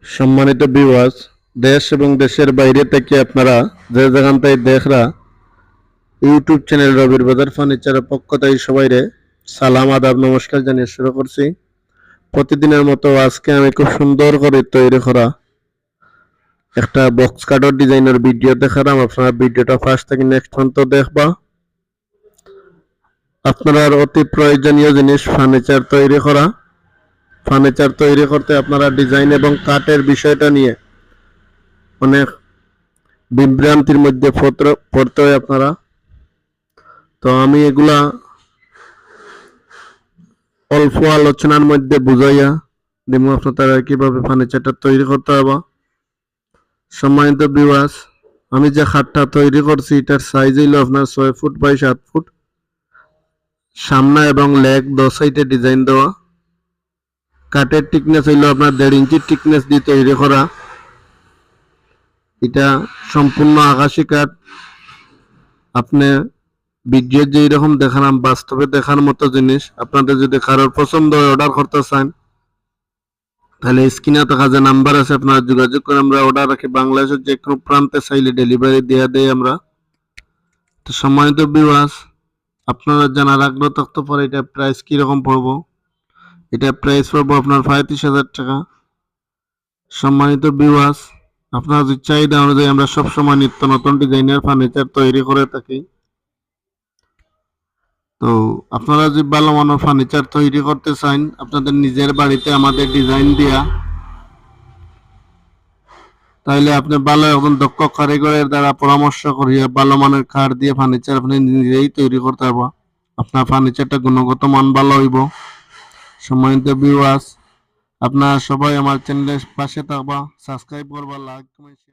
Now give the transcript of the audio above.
সম্মানিত ভিউয়ার্স, দেশ এবং দেশের বাইরে থেকে আপনারা যে যেখান থেকে দেখরা ইউটিউব চ্যানেল রবির বাজার ফার্নিচারের পক্ষ থেকে সবাইরে সালাম আদাব নমস্কার জানিয়ে শুরু করছি। প্রতিদিনের মতো আজকে আমি খুব সুন্দর করে তৈরি করা একটা বক্স কাটার ডিজাইনের ভিডিও দেখালাম। আপনারা ভিডিওটা ফার্স্ট থেকে নেক্সট পর্যন্ত দেখবা। আপনারা অতি প্রয়োজনীয় জিনিস ফার্নিচার তৈরি করতে আপনারা ডিজাইন এবং কাটের বিষয়টা নিয়ে অনেক বিভ্রান্তির মধ্যে পড়তে হয় আপনারা। তো আমি এগুলা অল্প আলোচনার মধ্যে বুঝাইয়া দিব আপনারা কিভাবে ফার্নিচারটা তৈরি করতে হবে। সম্মানিত ভিউয়ার্স, আমি যে খাটটা তৈরি করছি এটার সাইজ হইল আপনার 6 ফুট বাই 7 ফুট। সামনে এবং লেগ 2 সাইডে ডিজাইন দেওয়া। কাঠের টিকনেস হইল আপনার 1.5 ইঞ্চি টিকনেস দিয়ে তৈরি করা। এটা সম্পূর্ণ আকাশি কাঠ। আপনি ভিডিও যেই রকম দেখালাম বাস্তবে দেখার মতো জিনিস। আপনাদের যদি কারোর পছন্দ হয় অর্ডার করতে চান তাহলে স্ক্রিনে থাকা যে নাম্বার আছে আপনারা যোগাযোগ করে আমরা অর্ডার রাখি। বাংলাদেশের যে কোনো প্রান্তে চাইলে ডেলিভারি দেই আমরা। তো সম্মানিত ভিউয়ার্স, আপনারা জানার আগ্রহ থাকতে পারে এটা প্রাইস কিরকম পড়বো। এটা প্রাইস পড়বো আপনার 35,000 টাকা। সম্মানিত ভিউয়ার্স, আপনার যে চাহিদা অনুযায়ী আমরা সবসময় নিত্য নতুন ডিজাইনের ফার্নিচার তৈরি করে থাকি। তো আপনারা যদি ভালো মানের ফার্নিচার তৈরি করতে চান আপনাদের নিজের বাড়িতে আমাদের ডিজাইন দিয়া, তাইলে আপনি ভালো একজন দক্ষ কারিগরের দ্বারা পরামর্শ করিয়া ভালো মানের কাঠ দিয়ে ফার্নিচার আপনি নিজেই তৈরি করতে পারবা। আপনার ফার্নিচারটা গুণগত মান ভালো হইব। সম্মানিত ভিউয়ার্স, আপনারা সবাই আমার চ্যানেলের পাশে থাকবা, সাবস্ক্রাইব করবা, লাইক কমেন্ট